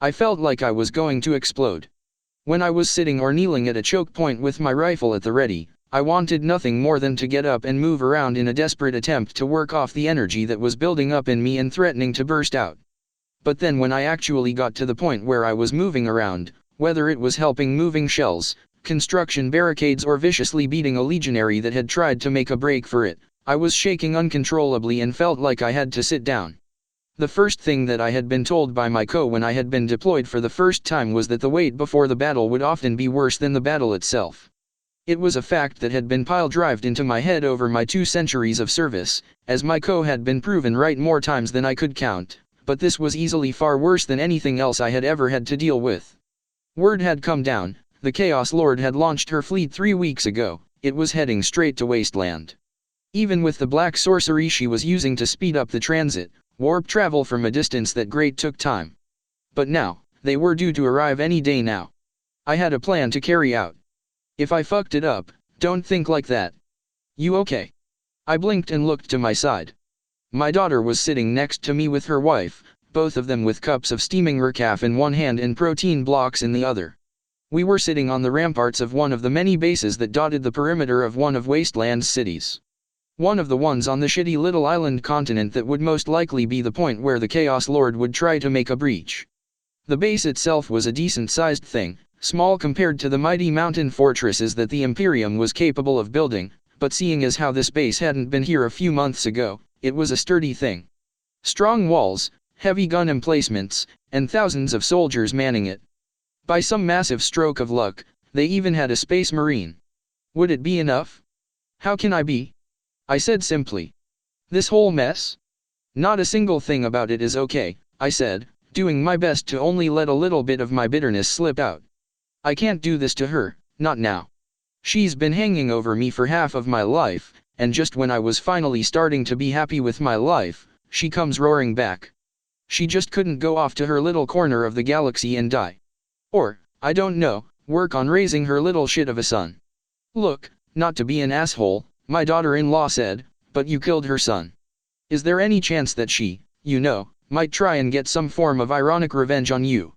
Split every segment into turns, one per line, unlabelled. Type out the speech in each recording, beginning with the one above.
I felt like I was going to explode. When I was sitting or kneeling at a choke point with my rifle at the ready, I wanted nothing more than to get up and move around in a desperate attempt to work off the energy that was building up in me and threatening to burst out. But then when I actually got to the point where I was moving around, whether it was helping moving shells, construction barricades or viciously beating a legionary that had tried to make a break for it, I was shaking uncontrollably and felt like I had to sit down. The first thing that I had been told by my co when I had been deployed for the first time was that the wait before the battle would often be worse than the battle itself. It was a fact that had been pile-drived into my head over my 2 centuries of service, as my co had been proven right more times than I could count, but this was easily far worse than anything else I had ever had to deal with. Word had come down, the Chaos Lord had launched her fleet 3 weeks ago, it was heading straight to Wasteland. Even with the black sorcery she was using to speed up the transit, warp travel from a distance that great took time. But now, they were due to arrive any day now. I had a plan to carry out. If I fucked it up, don't think like that. You okay? I blinked and looked to my side. My daughter was sitting next to me with her wife, both of them with cups of steaming recaf in one hand and protein blocks in the other. We were sitting on the ramparts of one of the many bases that dotted the perimeter of one of Wasteland's cities. One of the ones on the shitty little island continent that would most likely be the point where the Chaos Lord would try to make a breach. The base itself was a decent-sized thing, small compared to the mighty mountain fortresses that the Imperium was capable of building, but seeing as how this base hadn't been here a few months ago, it was a sturdy thing. Strong walls, heavy gun emplacements, and thousands of soldiers manning it. By some massive stroke of luck, they even had a space marine. Would it be enough? How can I be? I said simply. This whole mess? Not a single thing about it is okay, I said, doing my best to only let a little bit of my bitterness slip out. I can't do this to her, not now. She's been hanging over me for half of my life, and just when I was finally starting to be happy with my life, she comes roaring back. She just couldn't go off to her little corner of the galaxy and die. Or, I don't know, work on raising her little shit of a son. Look, not to be an asshole, my daughter-in-law said, but you killed her son. Is there any chance that she, you know, might try and get some form of ironic revenge on you?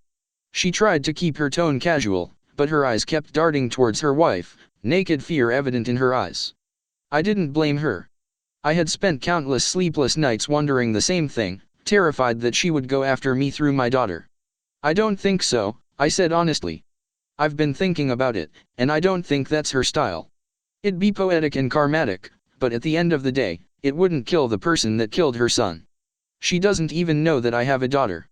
She tried to keep her tone casual, but her eyes kept darting towards her wife, naked fear evident in her eyes. I didn't blame her. I had spent countless sleepless nights wondering the same thing, terrified that she would go after me through my daughter. I don't think so, I said honestly. I've been thinking about it, and I don't think that's her style. It'd be poetic and karmatic, but at the end of the day, it wouldn't kill the person that killed her son. She doesn't even know that I have a daughter.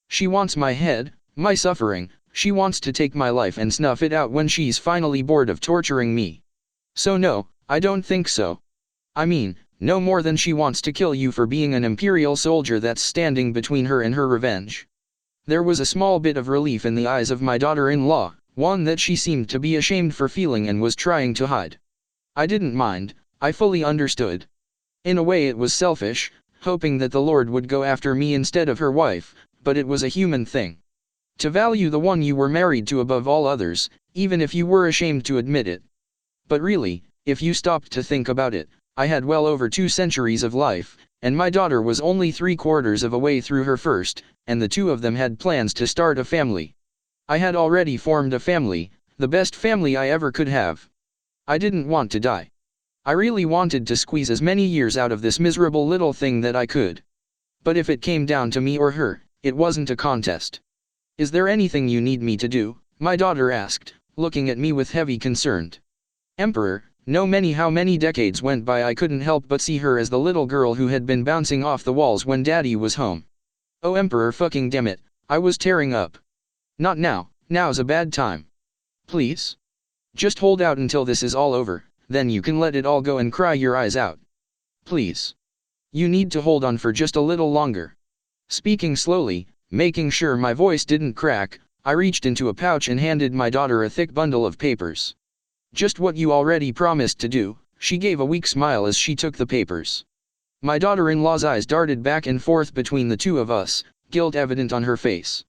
She wants my head, my suffering, she wants to take my life and snuff it out when she's finally bored of torturing me. So no, I don't think so. I mean, no more than she wants to kill you for being an Imperial soldier that's standing between her and her revenge. There was a small bit of relief in the eyes of my daughter-in-law, one that she seemed to be ashamed for feeling and was trying to hide. I didn't mind, I fully understood. In a way it was selfish, hoping that the Lord would go after me instead of her wife, but it was a human thing. To value the one you were married to above all others, even if you were ashamed to admit it. But really, if you stopped to think about it, I had well over 2 centuries of life, and my daughter was only 3/4 of a way through her first, and the 2 of them had plans to start a family. I had already formed a family, the best family I ever could have. I didn't want to die. I really wanted to squeeze as many years out of this miserable little thing that I could. But if it came down to me or her, it wasn't a contest. Is there anything you need me to do? My daughter asked, looking at me with heavy concern. Emperor, how many decades went by I couldn't help but see her as the little girl who had been bouncing off the walls when Daddy was home. Oh Emperor fucking damn it, I was tearing up. Not now, now's a bad time. Please? Just hold out until this is all over, then you can let it all go and cry your eyes out. Please. You need to hold on for just a little longer. Speaking slowly, making sure my voice didn't crack, I reached into a pouch and handed my daughter a thick bundle of papers. Just what you already promised to do, she gave a weak smile as she took the papers. My daughter-in-law's eyes darted back and forth between the 2 of us, guilt evident on her face.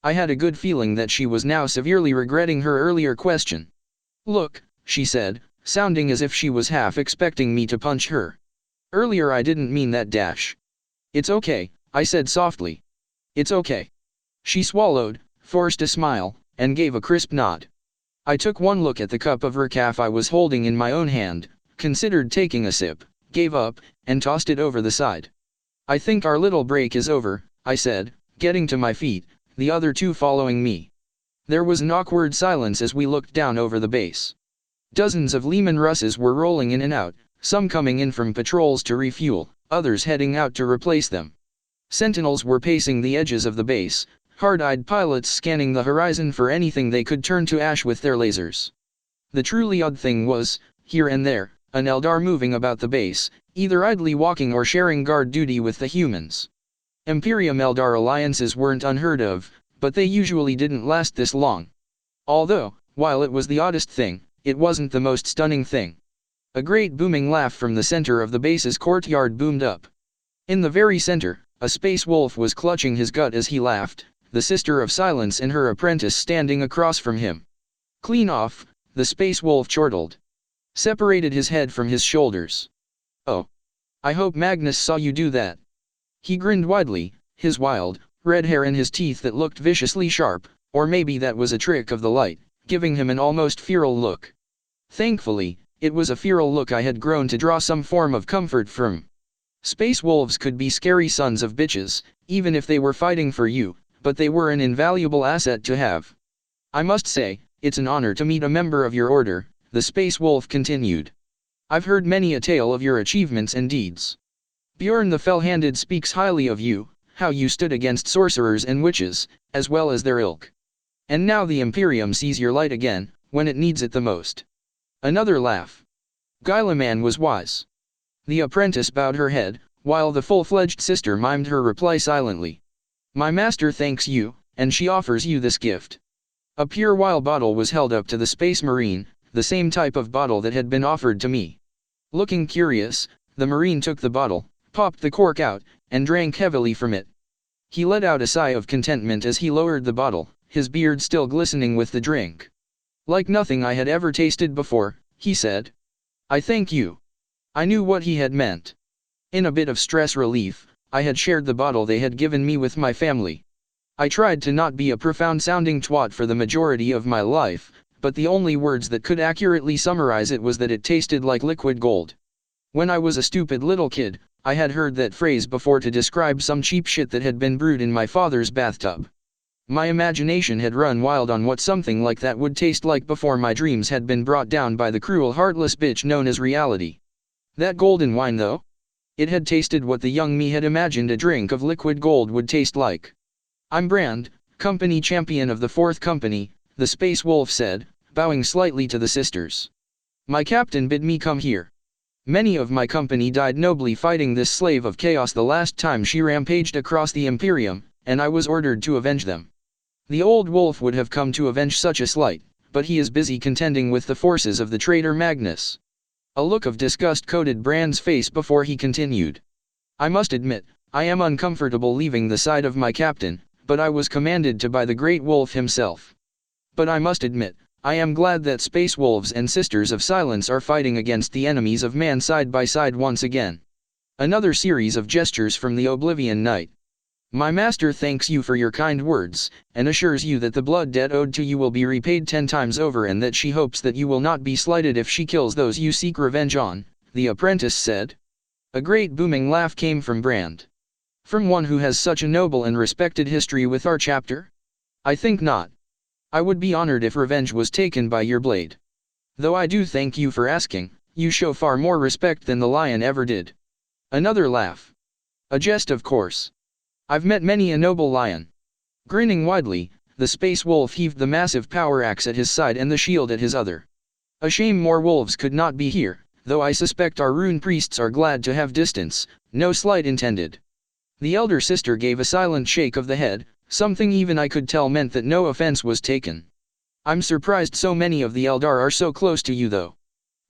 I had a good feeling that she was now severely regretting her earlier question. Look, she said, sounding as if she was half expecting me to punch her. Earlier I didn't mean that dash. It's okay, I said softly. It's okay. She swallowed, forced a smile, and gave a crisp nod. I took one look at the cup of recaf I was holding in my own hand, considered taking a sip, gave up, and tossed it over the side. I think our little break is over, I said, getting to my feet, the other two following me. There was an awkward silence as we looked down over the base. Dozens of Lehman Russes were rolling in and out, some coming in from patrols to refuel, others heading out to replace them. Sentinels were pacing the edges of the base, hard-eyed pilots scanning the horizon for anything they could turn to ash with their lasers. The truly odd thing was, here and there, an Eldar moving about the base, either idly walking or sharing guard duty with the humans. Imperium Eldar alliances weren't unheard of, but they usually didn't last this long. Although, while it was the oddest thing, it wasn't the most stunning thing. A great booming laugh from the center of the base's courtyard boomed up. In the very center, a space wolf was clutching his gut as he laughed, the Sister of Silence and her apprentice standing across from him. Clean off, the space wolf chortled. Separated his head from his shoulders. Oh. I hope Magnus saw you do that. He grinned widely, his wild, red hair and his teeth that looked viciously sharp, or maybe that was a trick of the light, giving him an almost feral look. Thankfully, it was a feral look I had grown to draw some form of comfort from. Space wolves could be scary sons of bitches, even if they were fighting for you, but they were an invaluable asset to have. I must say, it's an honor to meet a member of your order, the space wolf continued. I've heard many a tale of your achievements and deeds. Bjorn the Fell-Handed speaks highly of you, how you stood against sorcerers and witches, as well as their ilk. And now the Imperium sees your light again, when it needs it the most. Another laugh. Guilaman was wise. The apprentice bowed her head, while the full-fledged sister mimed her reply silently. My master thanks you, and she offers you this gift. A pure wile bottle was held up to the Space Marine, the same type of bottle that had been offered to me. Looking curious, the Marine took the bottle, popped the cork out, and drank heavily from it. He let out a sigh of contentment as he lowered the bottle, his beard still glistening with the drink. Like nothing I had ever tasted before, he said. I thank you. I knew what he had meant. In a bit of stress relief, I had shared the bottle they had given me with my family. I tried to not be a profound-sounding twat for the majority of my life, but the only words that could accurately summarize it was that it tasted like liquid gold. When I was a stupid little kid, I had heard that phrase before to describe some cheap shit that had been brewed in my father's bathtub. My imagination had run wild on what something like that would taste like before my dreams had been brought down by the cruel heartless bitch known as reality. That golden wine though? It had tasted what the young me had imagined a drink of liquid gold would taste like. I'm Brand, company champion of the 4th Company, the Space Wolf said, bowing slightly to the sisters. My captain bid me come here. Many of my company died nobly fighting this slave of chaos the last time she rampaged across the Imperium, and I was ordered to avenge them. The old wolf would have come to avenge such a slight, but he is busy contending with the forces of the traitor Magnus. A look of disgust coated Brand's face before he continued. I must admit, I am uncomfortable leaving the side of my captain, but I was commanded to by the great wolf himself. But I must admit, I am glad that Space Wolves and Sisters of Silence are fighting against the enemies of man side by side once again. Another series of gestures from the Oblivion Knight. My master thanks you for your kind words, and assures you that the blood debt owed to you will be repaid 10 times over and that she hopes that you will not be slighted if she kills those you seek revenge on, the apprentice said. A great booming laugh came from Brand. From one who has such a noble and respected history with our chapter? I think not. I would be honored if revenge was taken by your blade. Though I do thank you for asking, you show far more respect than the lion ever did. Another laugh. A jest of course. I've met many a noble lion. Grinning widely, the space wolf heaved the massive power axe at his side and the shield at his other. A shame more wolves could not be here, though I suspect our rune priests are glad to have distance, no slight intended. The elder sister gave a silent shake of the head, something even I could tell meant that no offense was taken. I'm surprised so many of the Eldar are so close to you though.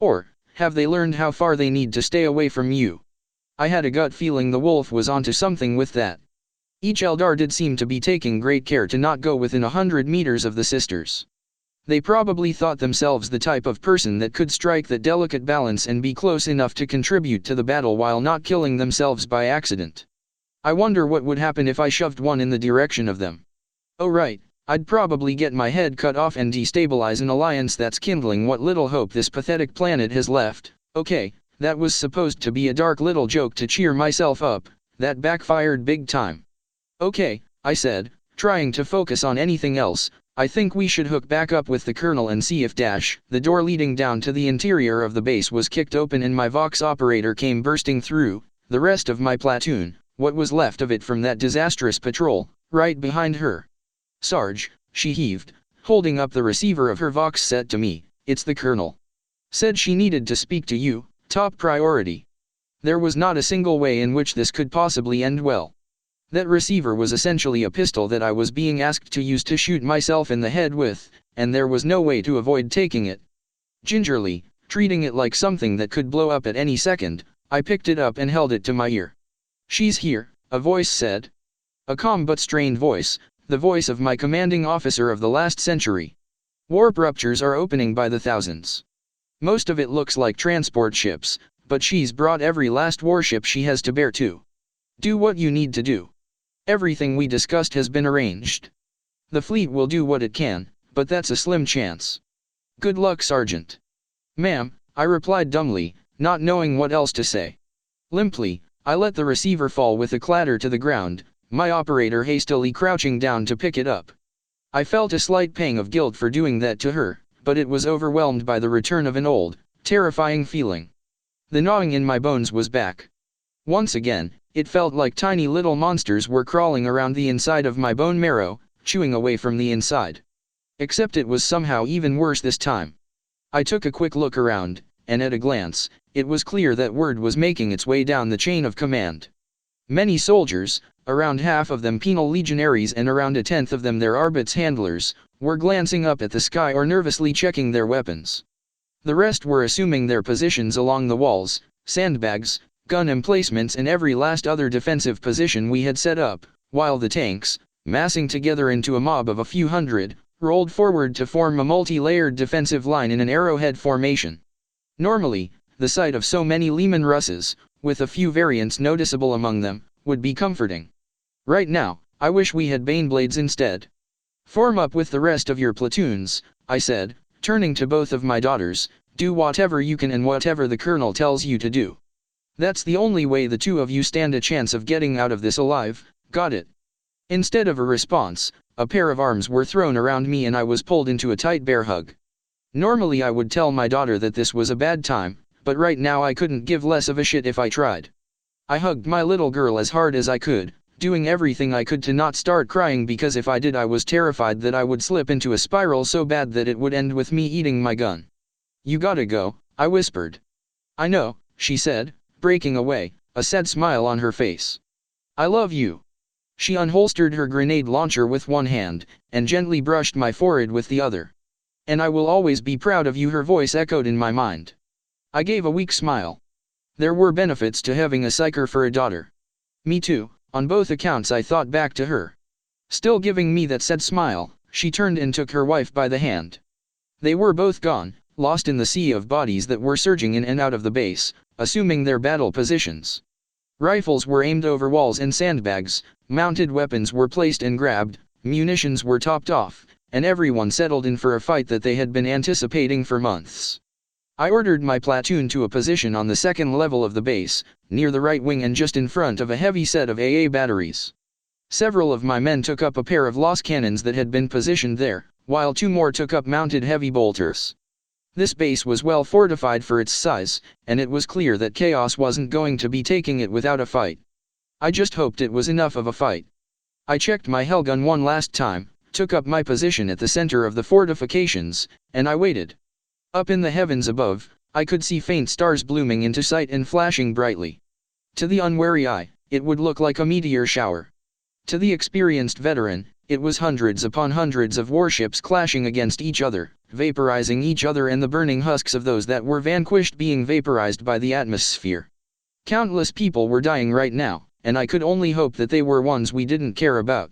Or, have they learned how far they need to stay away from you? I had a gut feeling the wolf was onto something with that. Each Eldar did seem to be taking great care to not go within 100 meters of the sisters. They probably thought themselves the type of person that could strike that delicate balance and be close enough to contribute to the battle while not killing themselves by accident. I wonder what would happen if I shoved one in the direction of them. Oh right, I'd probably get my head cut off and destabilize an alliance that's kindling what little hope this pathetic planet has left. Okay, that was supposed to be a dark little joke to cheer myself up, that backfired big time. Okay, I said, trying to focus on anything else. I think we should hook back up with the Colonel and see if the door leading down to the interior of the base was kicked open and my Vox operator came bursting through. The rest of my platoon, what was left of it from that disastrous patrol, right behind her. Sarge, she heaved, holding up the receiver of her Vox set to me. It's the Colonel. Said she needed to speak to you, top priority. There was not a single way in which this could possibly end well. That receiver was essentially a pistol that I was being asked to use to shoot myself in the head with, and there was no way to avoid taking it. Gingerly, treating it like something that could blow up at any second, I picked it up and held it to my ear. She's here, a voice said. A calm but strained voice, the voice of my commanding officer of the last century. Warp ruptures are opening by the thousands. Most of it looks like transport ships, but she's brought every last warship she has to bear too. Do what you need to do. Everything we discussed has been arranged. The fleet will do what it can, but that's a slim chance. Good luck, Sergeant. Ma'am, I replied dumbly, not knowing what else to say. Limply, I let the receiver fall with a clatter to the ground, my operator hastily crouching down to pick it up. I felt a slight pang of guilt for doing that to her, but it was overwhelmed by the return of an old, terrifying feeling. The gnawing in my bones was back. Once again, it felt like tiny little monsters were crawling around the inside of my bone marrow, chewing away from the inside. Except it was somehow even worse this time. I took a quick look around, and at a glance, it was clear that word was making its way down the chain of command. Many soldiers, around half of them penal legionaries and around a tenth of them their Arbit's handlers, were glancing up at the sky or nervously checking their weapons. The rest were assuming their positions along the walls, sandbags, gun emplacements and every last other defensive position we had set up, while the tanks, massing together into a mob of a few hundred, rolled forward to form a multi-layered defensive line in an arrowhead formation. Normally, the sight of so many Lehman Russes, with a few variants noticeable among them, would be comforting. Right now, I wish we had Baneblades instead. Form up with the rest of your platoons, I said, turning to both of my daughters. Do whatever you can and whatever the Colonel tells you to do. That's the only way the two of you stand a chance of getting out of this alive, got it? Instead of a response, a pair of arms were thrown around me and I was pulled into a tight bear hug. Normally I would tell my daughter that this was a bad time, but right now I couldn't give less of a shit if I tried. I hugged my little girl as hard as I could, doing everything I could to not start crying because if I did I was terrified that I would slip into a spiral so bad that it would end with me eating my gun. You gotta go, I whispered. I know, she said, breaking away, a sad smile on her face. I love you. She unholstered her grenade launcher with one hand, and gently brushed my forehead with the other. And I will always be proud of you, her voice echoed in my mind. I gave a weak smile. There were benefits to having a psyker for a daughter. Me too, on both accounts I thought back to her. Still giving me that sad smile, she turned and took her wife by the hand. They were both gone, lost in the sea of bodies that were surging in and out of the base, assuming their battle positions. Rifles were aimed over walls and sandbags, mounted weapons were placed and grabbed, munitions were topped off, and everyone settled in for a fight that they had been anticipating for months. I ordered my platoon to a position on the second level of the base, near the right wing and just in front of a heavy set of AA batteries. Several of my men took up a pair of Loss cannons that had been positioned there, while two more took up mounted heavy bolters. This base was well fortified for its size, and it was clear that Chaos wasn't going to be taking it without a fight. I just hoped it was enough of a fight. I checked my Hellgun one last time, took up my position at the center of the fortifications, and I waited. Up in the heavens above, I could see faint stars blooming into sight and flashing brightly. To the unwary eye, it would look like a meteor shower. To the experienced veteran, it was hundreds upon hundreds of warships clashing against each other, vaporizing each other and the burning husks of those that were vanquished being vaporized by the atmosphere. Countless people were dying right now, and I could only hope that they were ones we didn't care about.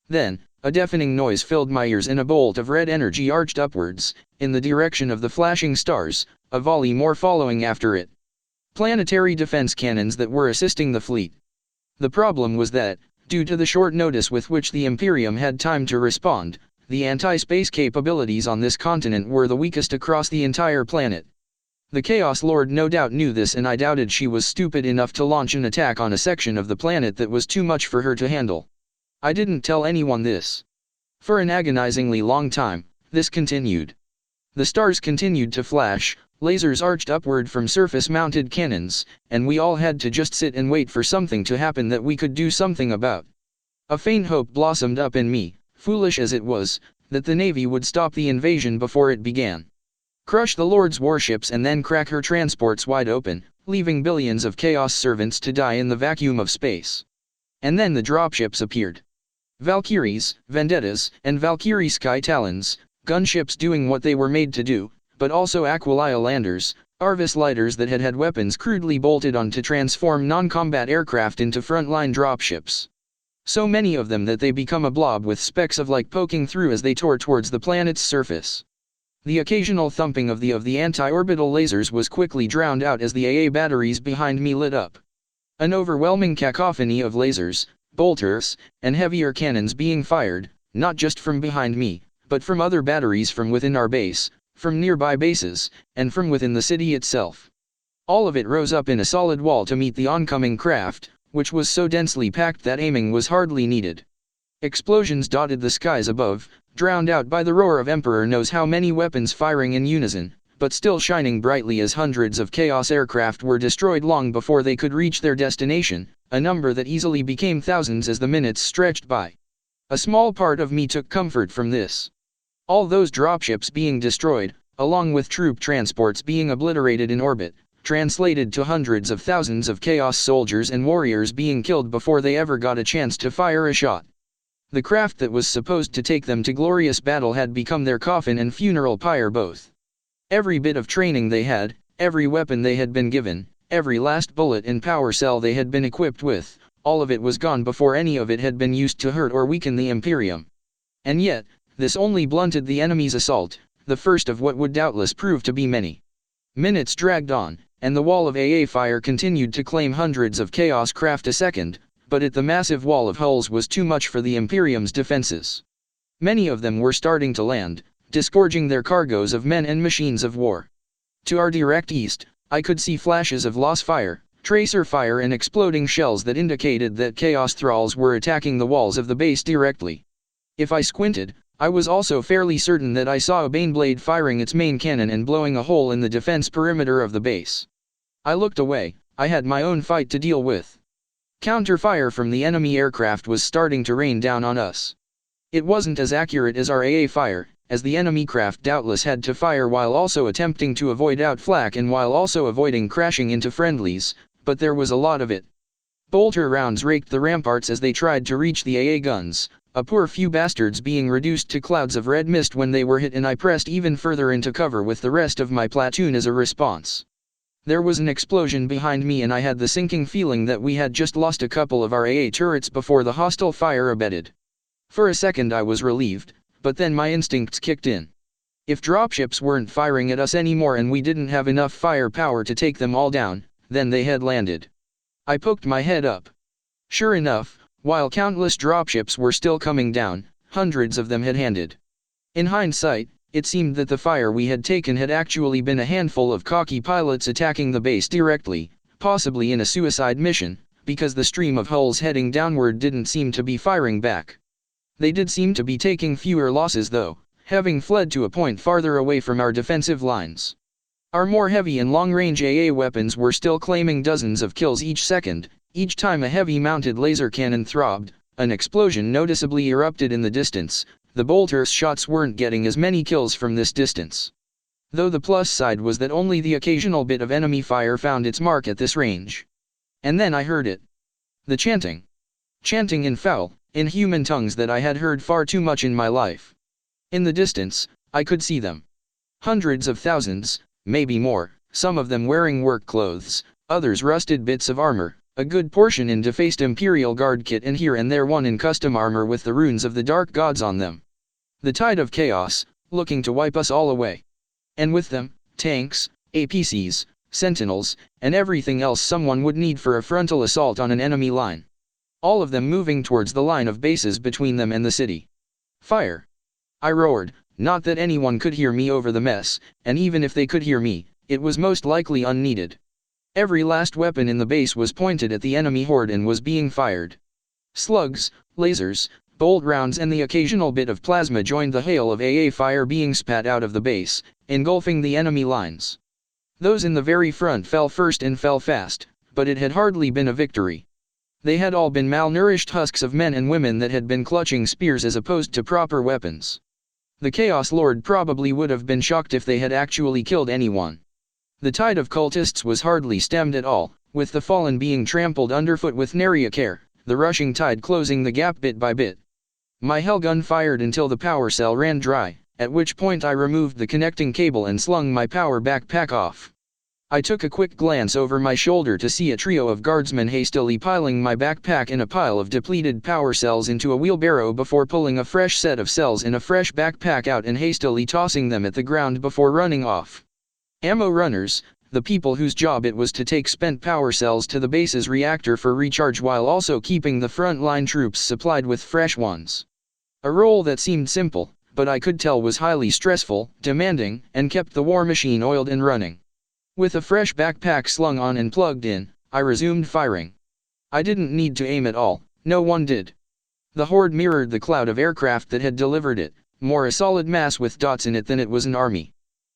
Then, a deafening noise filled my ears and a bolt of red energy arched upwards, in the direction of the flashing stars, a volley more following after it. Planetary defense cannons that were assisting the fleet. The problem was that, Due to the short notice with which the Imperium had time to respond, the anti-space capabilities on this continent were the weakest across the entire planet. The Chaos Lord no doubt knew this, and I doubted she was stupid enough to launch an attack on a section of the planet that was too much for her to handle. I didn't tell anyone this. For an agonizingly long time, this continued. The stars continued to flash, lasers arched upward from surface-mounted cannons, and we all had to just sit and wait for something to happen that we could do something about. A faint hope blossomed up in me, foolish as it was, that the Navy would stop the invasion before it began. Crush the Lord's warships and then crack her transports wide open, leaving billions of Chaos servants to die in the vacuum of space. And then the dropships appeared. Valkyries, Vendettas, and Valkyrie Sky Talons, gunships doing what they were made to do, but also Aquilaya landers, Arvis lighters that had weapons crudely bolted on to transform non-combat aircraft into frontline dropships. So many of them that they become a blob with specks of light poking through as they tore towards the planet's surface. The occasional thumping of the anti-orbital lasers was quickly drowned out as the AA batteries behind me lit up. An overwhelming cacophony of lasers, bolters, and heavier cannons being fired, not just from behind me, but from other batteries from within our base, from nearby bases, and from within the city itself. All of it rose up in a solid wall to meet the oncoming craft, which was so densely packed that aiming was hardly needed. Explosions dotted the skies above, drowned out by the roar of Emperor knows how many weapons firing in unison, but still shining brightly as hundreds of Chaos aircraft were destroyed long before they could reach their destination, a number that easily became thousands as the minutes stretched by. A small part of me took comfort from this. All those dropships being destroyed, along with troop transports being obliterated in orbit, translated to hundreds of thousands of Chaos soldiers and warriors being killed before they ever got a chance to fire a shot. The craft that was supposed to take them to glorious battle had become their coffin and funeral pyre both. Every bit of training they had, every weapon they had been given, every last bullet and power cell they had been equipped with, all of it was gone before any of it had been used to hurt or weaken the Imperium. And yet, this only blunted the enemy's assault, the first of what would doubtless prove to be many. Minutes dragged on, and the wall of AA fire continued to claim hundreds of Chaos craft a second, but the massive wall of hulls was too much for the Imperium's defenses. Many of them were starting to land, disgorging their cargoes of men and machines of war. To our direct east, I could see flashes of loss fire, tracer fire and exploding shells that indicated that Chaos thralls were attacking the walls of the base directly. If I squinted, I was also fairly certain that I saw a Baneblade firing its main cannon and blowing a hole in the defense perimeter of the base. I looked away, I had my own fight to deal with. Counter-fire from the enemy aircraft was starting to rain down on us. It wasn't as accurate as our AA fire, as the enemy craft doubtless had to fire while also attempting to avoid outflank and while also avoiding crashing into friendlies, but there was a lot of it. Bolter rounds raked the ramparts as they tried to reach the AA guns, a poor few bastards being reduced to clouds of red mist when they were hit, and I pressed even further into cover with the rest of my platoon as a response. There was an explosion behind me and I had the sinking feeling that we had just lost a couple of our AA turrets before the hostile fire abated. For a second I was relieved, but then my instincts kicked in. If dropships weren't firing at us anymore and we didn't have enough firepower to take them all down, then they had landed. I poked my head up. Sure enough, while countless dropships were still coming down, hundreds of them had landed. In hindsight, it seemed that the fire we had taken had actually been a handful of cocky pilots attacking the base directly, possibly in a suicide mission, because the stream of hulls heading downward didn't seem to be firing back. They did seem to be taking fewer losses though, having fled to a point farther away from our defensive lines. Our more heavy and long-range AA weapons were still claiming dozens of kills each second. Each time a heavy-mounted laser cannon throbbed, an explosion noticeably erupted in the distance. The bolter's shots weren't getting as many kills from this distance. Though the plus side was that only the occasional bit of enemy fire found its mark at this range. And then I heard it. The chanting. Chanting in foul, inhuman tongues that I had heard far too much in my life. In the distance, I could see them. Hundreds of thousands, maybe more, some of them wearing work clothes, others rusted bits of armor, a good portion in defaced Imperial Guard kit and here and there one in custom armor with the runes of the Dark Gods on them. The tide of chaos, looking to wipe us all away. And with them, tanks, APCs, sentinels, and everything else someone would need for a frontal assault on an enemy line. all of them moving towards the line of bases between them and the city. Fire! I roared, not that anyone could hear me over the mess, and even if they could hear me, it was most likely unneeded. Every last weapon in the base was pointed at the enemy horde and was being fired. Slugs, lasers, bolt rounds and the occasional bit of plasma joined the hail of AA fire being spat out of the base, engulfing the enemy lines. Those in the very front fell first and fell fast, but it had hardly been a victory. They had all been malnourished husks of men and women that had been clutching spears as opposed to proper weapons. The Chaos Lord probably would have been shocked if they had actually killed anyone. The tide of cultists was hardly stemmed at all, with the fallen being trampled underfoot with nary care, the rushing tide closing the gap bit by bit. My Hellgun fired until the power cell ran dry, at which point I removed the connecting cable and slung my power backpack off. I took a quick glance over my shoulder to see a trio of guardsmen hastily piling my backpack and a pile of depleted power cells into a wheelbarrow before pulling a fresh set of cells in a fresh backpack out and hastily tossing them at the ground before running off. Ammo runners, the people whose job it was to take spent power cells to the base's reactor for recharge while also keeping the front-line troops supplied with fresh ones. A role that seemed simple, but I could tell was highly stressful, demanding, and kept the war machine oiled and running. With a fresh backpack slung on and plugged in, I resumed firing. I didn't need to aim at all, no one did. The horde mirrored the cloud of aircraft that had delivered it, more a solid mass with dots in it than it was an army.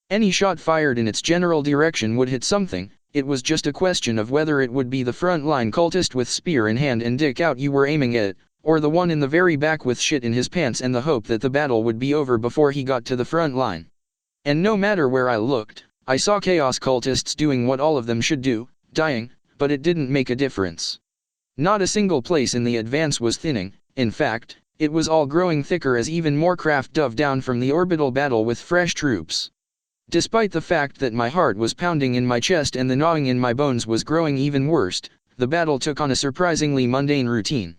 Any shot fired in its general direction would hit something, it was just a question of whether it would be the front-line cultist with spear in hand and dick out you were aiming at, or the one in the very back with shit in his pants and the hope that the battle would be over before he got to the front line. And no matter where I looked, I saw chaos cultists doing what all of them should do, dying, but it didn't make a difference. Not a single place in the advance was thinning, in fact, it was all growing thicker as even more craft dove down from the orbital battle with fresh troops. Despite the fact that my heart was pounding in my chest and the gnawing in my bones was growing even worse, the battle took on a surprisingly mundane routine.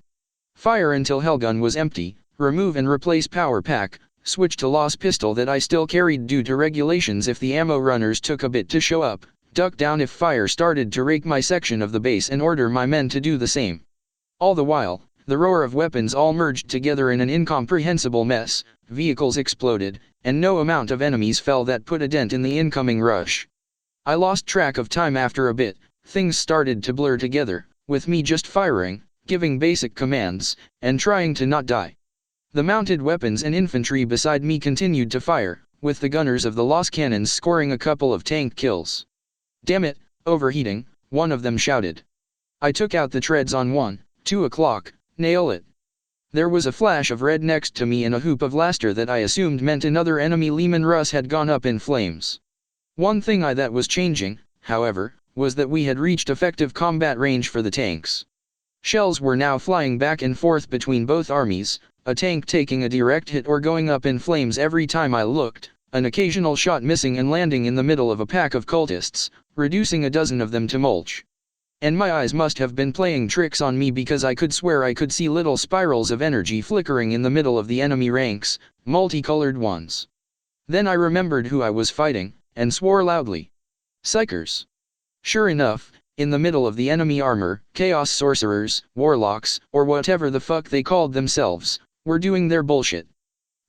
Fire until Hellgun was empty, remove and replace power pack, switch to Loss pistol that I still carried due to regulations if the ammo runners took a bit to show up, duck down if fire started to rake my section of the base and order my men to do the same. All the while, the roar of weapons all merged together in an incomprehensible mess, vehicles exploded, and no amount of enemies fell that put a dent in the incoming rush. I lost track of time after a bit, things started to blur together, with me just firing, giving basic commands, and trying to not die. The mounted weapons and infantry beside me continued to fire, with the gunners of the Loss cannons scoring a couple of tank kills. "Damn it, overheating," one of them shouted. I took out the treads on 2 o'clock, nail it. There was a flash of red next to me and a hoop of laughter that I assumed meant another enemy Lehman Russ had gone up in flames. One thing that was changing, however, was that we had reached effective combat range for the tanks. Shells were now flying back and forth between both armies, a tank taking a direct hit or going up in flames every time I looked, an occasional shot missing and landing in the middle of a pack of cultists, reducing a dozen of them to mulch. And my eyes must have been playing tricks on me because I could swear I could see little spirals of energy flickering in the middle of the enemy ranks, multicolored ones. Then I remembered who I was fighting, and swore loudly. Psychers. Sure enough, in the middle of the enemy armor, chaos sorcerers, warlocks, or whatever the fuck they called themselves, were doing their bullshit.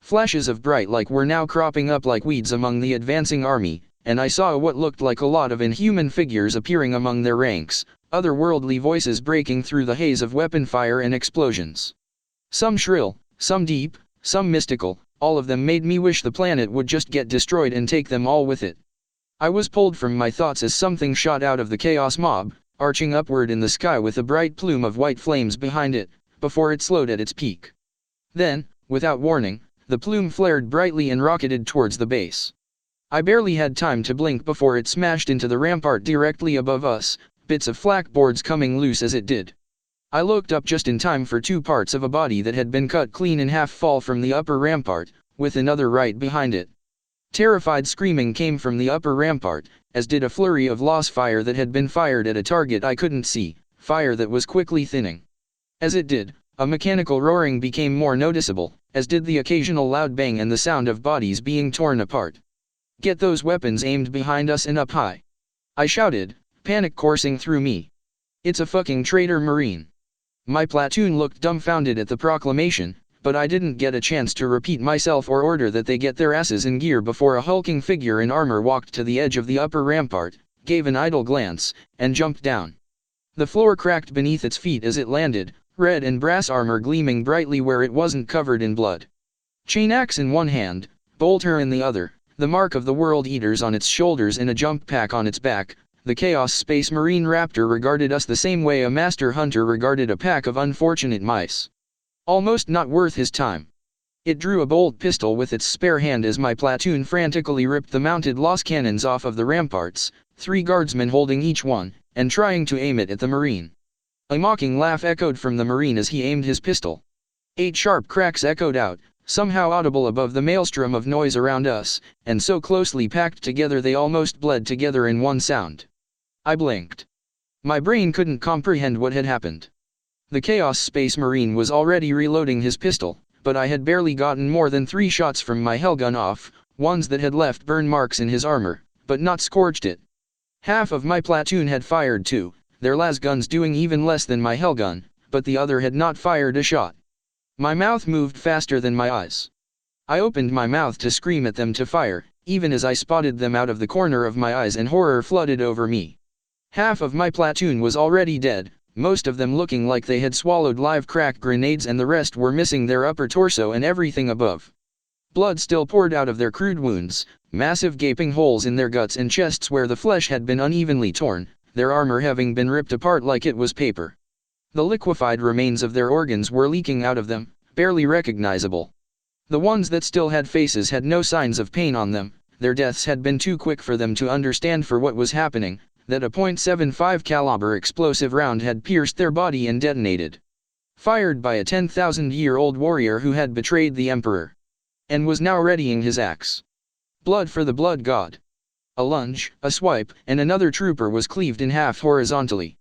Flashes of bright light were now cropping up like weeds among the advancing army, and I saw what looked like a lot of inhuman figures appearing among their ranks, otherworldly voices breaking through the haze of weapon fire and explosions. Some shrill, some deep, some mystical, all of them made me wish the planet would just get destroyed and take them all with it. I was pulled from my thoughts as something shot out of the chaos mob, arching upward in the sky with a bright plume of white flames behind it, before it slowed at its peak. Then, without warning, the plume flared brightly and rocketed towards the base. I barely had time to blink before it smashed into the rampart directly above us, bits of flak boards coming loose as it did. I looked up just in time for two parts of a body that had been cut clean in half fall from the upper rampart, with another right behind it. Terrified screaming came from the upper rampart, as did a flurry of loss fire that had been fired at a target I couldn't see, fire that was quickly thinning. As it did, a mechanical roaring became more noticeable, as did the occasional loud bang and the sound of bodies being torn apart. "Get those weapons aimed behind us and up high!" I shouted, panic coursing through me. "It's a fucking traitor Marine!" My platoon looked dumbfounded at the proclamation, but I didn't get a chance to repeat myself or order that they get their asses in gear before a hulking figure in armor walked to the edge of the upper rampart, gave an idle glance, and jumped down. The floor cracked beneath its feet as it landed, red and brass armor gleaming brightly where it wasn't covered in blood. Chain axe in one hand, bolter in the other, the mark of the World Eaters on its shoulders and a jump pack on its back, the Chaos Space Marine Raptor regarded us the same way a master hunter regarded a pack of unfortunate mice. Almost not worth his time. It drew a bolt pistol with its spare hand as my platoon frantically ripped the mounted loss cannons off of the ramparts, 3 guardsmen holding each one, and trying to aim it at the Marine. A mocking laugh echoed from the Marine as he aimed his pistol. 8 sharp cracks echoed out, somehow audible above the maelstrom of noise around us, and so closely packed together they almost bled together in one sound. I blinked. My brain couldn't comprehend what had happened. The Chaos Space Marine was already reloading his pistol, but I had barely gotten more than 3 shots from my Hellgun off, ones that had left burn marks in his armor, but not scorched it. Half of my platoon had fired too, their lasguns doing even less than my Hellgun, but the other had not fired a shot. My mouth moved faster than my eyes. I opened my mouth to scream at them to fire, even as I spotted them out of the corner of my eyes and horror flooded over me. Half of my platoon was already dead, most of them looking like they had swallowed live crack grenades and the rest were missing their upper torso and everything above. Blood still poured out of their crude wounds, massive gaping holes in their guts and chests where the flesh had been unevenly torn, their armor having been ripped apart like it was paper. The liquefied remains of their organs were leaking out of them, barely recognizable. The ones that still had faces had no signs of pain on them, their deaths had been too quick for them to understand for what was happening, that a .75 caliber explosive round had pierced their body and detonated. Fired by a 10,000-year-old warrior who had betrayed the Emperor. And was now readying his axe. Blood for the blood god. A lunge, a swipe, and another trooper was cleaved in half horizontally.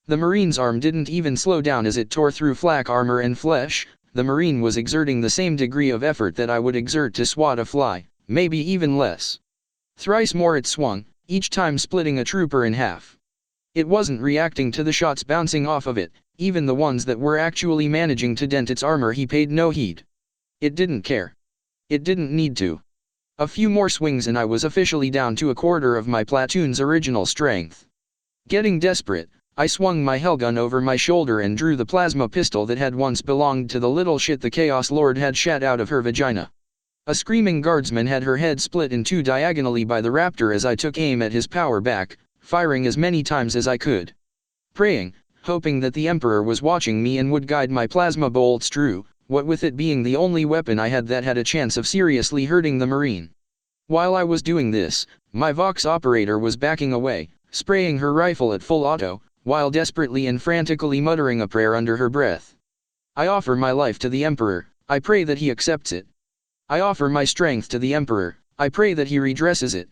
The Marine's arm didn't even slow down as it tore through flak armor and flesh. The Marine was exerting the same degree of effort that I would exert to swat a fly, maybe even less. Thrice more it swung, each time splitting a trooper in half. It wasn't reacting to the shots bouncing off of it, even the ones that were actually managing to dent its armor he paid no heed. It didn't care. It didn't need to. A few more swings and I was officially down to a quarter of my platoon's original strength. Getting desperate, I swung my Hellgun over my shoulder and drew the plasma pistol that had once belonged to the little shit the Chaos Lord had shat out of her vagina. A screaming guardsman had her head split in 2 diagonally by the Raptor as I took aim at his power back, firing as many times as I could. Praying, hoping that the Emperor was watching me and would guide my plasma bolts true, what with it being the only weapon I had that had a chance of seriously hurting the Marine. While I was doing this, my Vox operator was backing away, spraying her rifle at full auto, while desperately and frantically muttering a prayer under her breath. I offer my life to the Emperor, I pray that he accepts it. I offer my strength to the Emperor, I pray that he redresses it.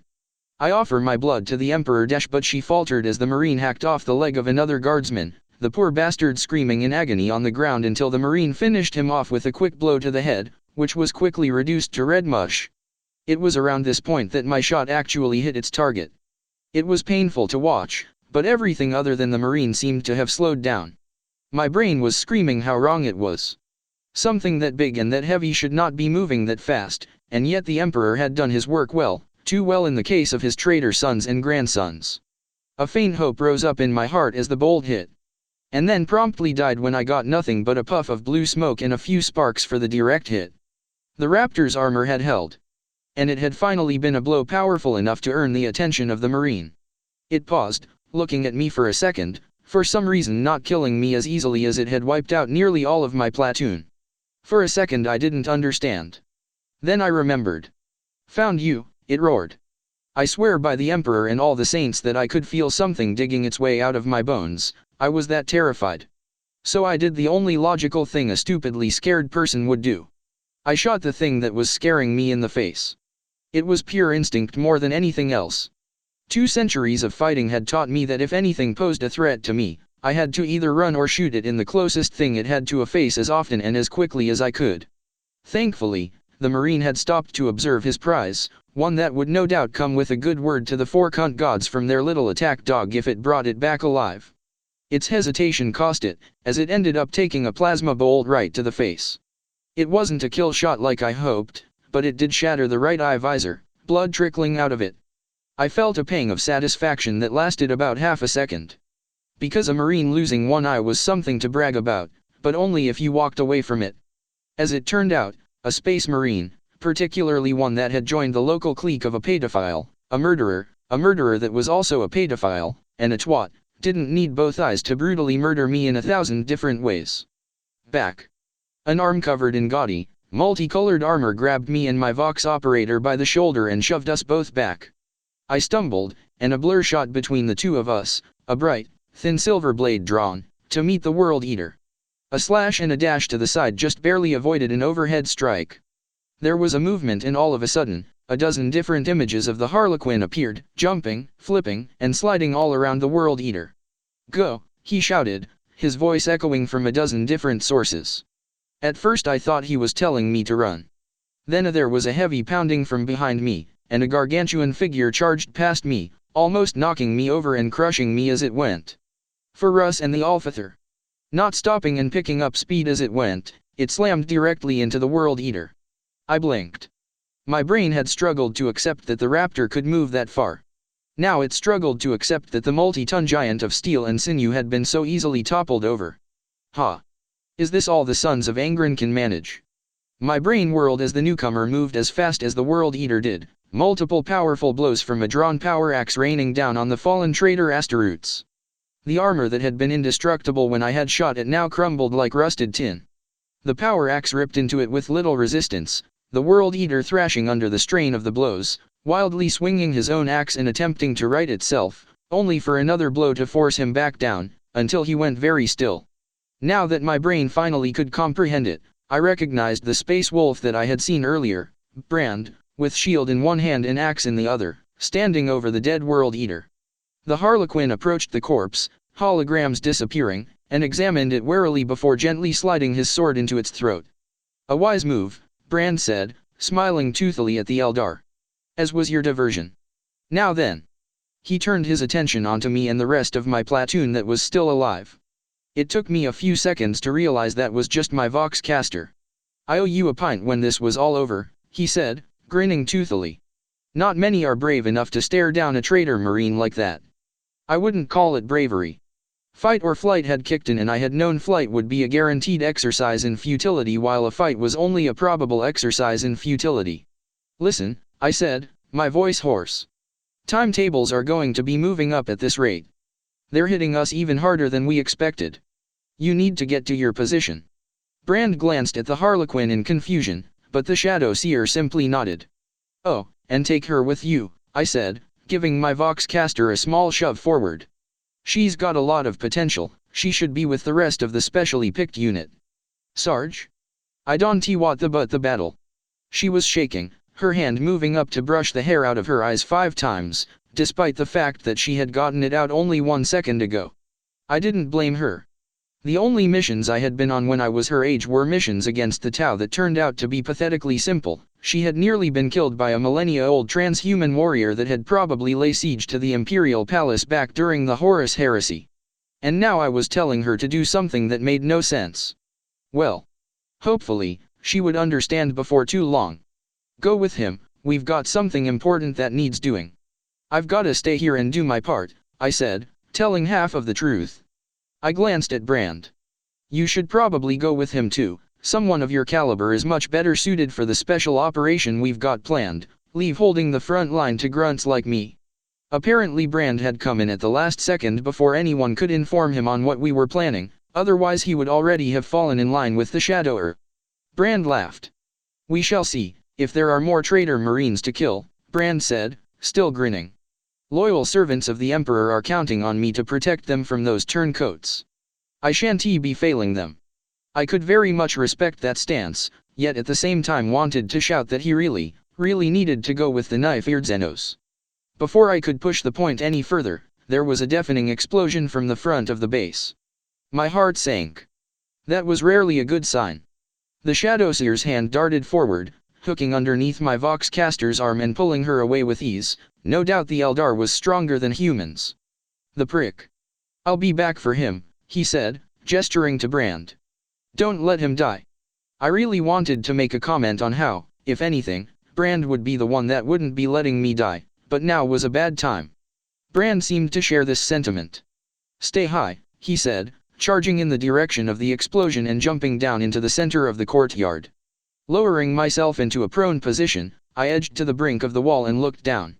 I offer my blood to the Emperor but she faltered as the Marine hacked off the leg of another guardsman, the poor bastard screaming in agony on the ground until the Marine finished him off with a quick blow to the head, which was quickly reduced to red mush. It was around this point that my shot actually hit its target. It was painful to watch, but everything other than the Marine seemed to have slowed down. My brain was screaming how wrong it was. Something that big and that heavy should not be moving that fast, and yet the Emperor had done his work well, too well in the case of his traitor sons and grandsons. A faint hope rose up in my heart as the bolt hit. And then promptly died when I got nothing but a puff of blue smoke and a few sparks for the direct hit. The Raptor's armor had held. And it had finally been a blow powerful enough to earn the attention of the Marine. It paused, looking at me for a second, for some reason not killing me as easily as it had wiped out nearly all of my platoon. For a second I didn't understand. Then I remembered. Found you, it roared. I swear by the Emperor and all the saints that I could feel something digging its way out of my bones, I was that terrified. So I did the only logical thing a stupidly scared person would do. I shot the thing that was scaring me in the face. It was pure instinct more than anything else. 2 centuries of fighting had taught me that if anything posed a threat to me, I had to either run or shoot it in the closest thing it had to a face as often and as quickly as I could. Thankfully, the Marine had stopped to observe his prize, one that would no doubt come with a good word to the 4 cunt gods from their little attack dog if it brought it back alive. Its hesitation cost it, as it ended up taking a plasma bolt right to the face. It wasn't a kill shot like I hoped, but it did shatter the right eye visor, blood trickling out of it. I felt a pang of satisfaction that lasted about half a second. Because a Marine losing one eye was something to brag about, but only if you walked away from it. As it turned out, a Space Marine, particularly one that had joined the local clique of a pedophile, a murderer that was also a pedophile, and a twat, didn't need both eyes to brutally murder me in 1,000 different ways. Back. An arm covered in gaudy, multicolored armor grabbed me and my Vox operator by the shoulder and shoved us both back. I stumbled, and a blur shot between the two of us, a bright, thin silver blade drawn, to meet the World Eater. A slash and a dash to the side just barely avoided an overhead strike. There was a movement and all of a sudden, a dozen different images of the Harlequin appeared, jumping, flipping, and sliding all around the World Eater. "Go," he shouted, his voice echoing from a dozen different sources. At first I thought he was telling me to run. Then there was a heavy pounding from behind me, and a gargantuan figure charged past me, almost knocking me over and crushing me as it went. For Russ and the Alphather. Not stopping and picking up speed as it went, it slammed directly into the World Eater. I blinked. My brain had struggled to accept that the raptor could move that far. Now it struggled to accept that the multi-ton giant of steel and sinew had been so easily toppled over. Ha! Is this all the sons of Angren can manage? My brain whirled as the newcomer moved as fast as the World Eater did, multiple powerful blows from a drawn power axe raining down on the fallen traitor Asteroots. The armor that had been indestructible when I had shot it now crumbled like rusted tin. The power axe ripped into it with little resistance, the World Eater thrashing under the strain of the blows, wildly swinging his own axe and attempting to right itself, only for another blow to force him back down, until he went very still. Now that my brain finally could comprehend it, I recognized the space wolf that I had seen earlier, Brand, with shield in one hand and axe in the other, standing over the dead World Eater. The Harlequin approached the corpse, holograms disappearing, and examined it warily before gently sliding his sword into its throat. "A wise move," Brand said, smiling toothily at the Eldar. "As was your diversion. Now then." He turned his attention onto me and the rest of my platoon that was still alive. It took me a few seconds to realize that was just my Vox caster. "I owe you a pint when this was all over," he said, grinning toothily. "Not many are brave enough to stare down a traitor Marine like that. I wouldn't call it bravery. Fight or flight had kicked in and I had known flight would be a guaranteed exercise in futility while a fight was only a probable exercise in futility. Listen," I said, my voice hoarse. "Timetables are going to be moving up at this rate. They're hitting us even harder than we expected. You need to get to your position." Brand glanced at the Harlequin in confusion, but the Shadow Seer simply nodded. "Oh, and take her with you," I said, giving my Vox caster a small shove forward. "She's got a lot of potential, she should be with the rest of the specially picked unit." "Sarge? I don't want the battle." She was shaking, her hand moving up to brush the hair out of her eyes 5 times, despite the fact that she had gotten it out only 1 second ago. I didn't blame her. The only missions I had been on when I was her age were missions against the Tau that turned out to be pathetically simple. She had nearly been killed by a millennia-old transhuman warrior that had probably laid siege to the Imperial Palace back during the Horus Heresy. And now I was telling her to do something that made no sense. Well, hopefully, she would understand before too long. "Go with him, we've got something important that needs doing." "I've gotta stay here and do my part," I said, telling half of the truth. I glanced at Brand. "You should probably go with him too. Someone of your caliber is much better suited for the special operation we've got planned. Leave holding the front line to grunts like me." Apparently Brand had come in at the last second before anyone could inform him on what we were planning, otherwise he would already have fallen in line with the Shadower. Brand laughed. "We shall see, if there are more traitor Marines to kill," Brand said, still grinning. "Loyal servants of the Emperor are counting on me to protect them from those turncoats. I shan't be failing them." I could very much respect that stance, yet at the same time wanted to shout that he really needed to go with the knife-eared Xenos. Before I could push the point any further, there was a deafening explosion from the front of the base. My heart sank. That was rarely a good sign. The Shadowseer's hand darted forward, hooking underneath my Vox caster's arm and pulling her away with ease. No doubt the Eldar was stronger than humans. The prick. "I'll be back for him," he said, gesturing to Brand. "Don't let him die." I really wanted to make a comment on how, if anything, Brand would be the one that wouldn't be letting me die, but now was a bad time. Brand seemed to share this sentiment. "Stay high," he said, charging in the direction of the explosion and jumping down into the center of the courtyard. Lowering myself into a prone position, I edged to the brink of the wall and looked down.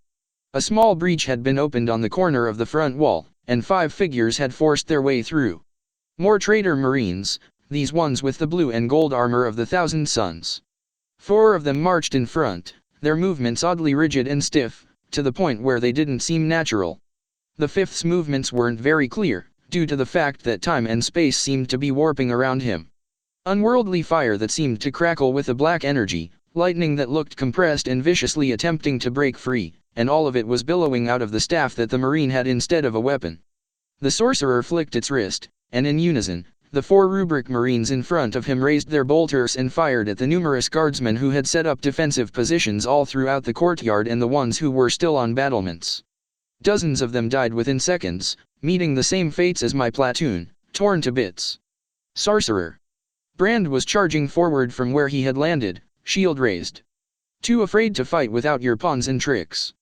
A small breach had been opened on the corner of the front wall, and 5 figures had forced their way through. More traitor marines, these ones with the blue and gold armor of the Thousand Suns. 4 of them marched in front, their movements oddly rigid and stiff, to the point where they didn't seem natural. The fifth's movements weren't very clear, due to the fact that time and space seemed to be warping around him. Unworldly fire that seemed to crackle with a black energy, lightning that looked compressed and viciously attempting to break free, and all of it was billowing out of the staff that the marine had instead of a weapon. The sorcerer flicked its wrist, and in unison, the 4 rubric marines in front of him raised their bolters and fired at the numerous guardsmen who had set up defensive positions all throughout the courtyard and the ones who were still on battlements. Dozens of them died within seconds, meeting the same fates as my platoon, torn to bits. Sorcerer. Brand was charging forward from where he had landed, shield raised. Too afraid to fight without your pawns and tricks.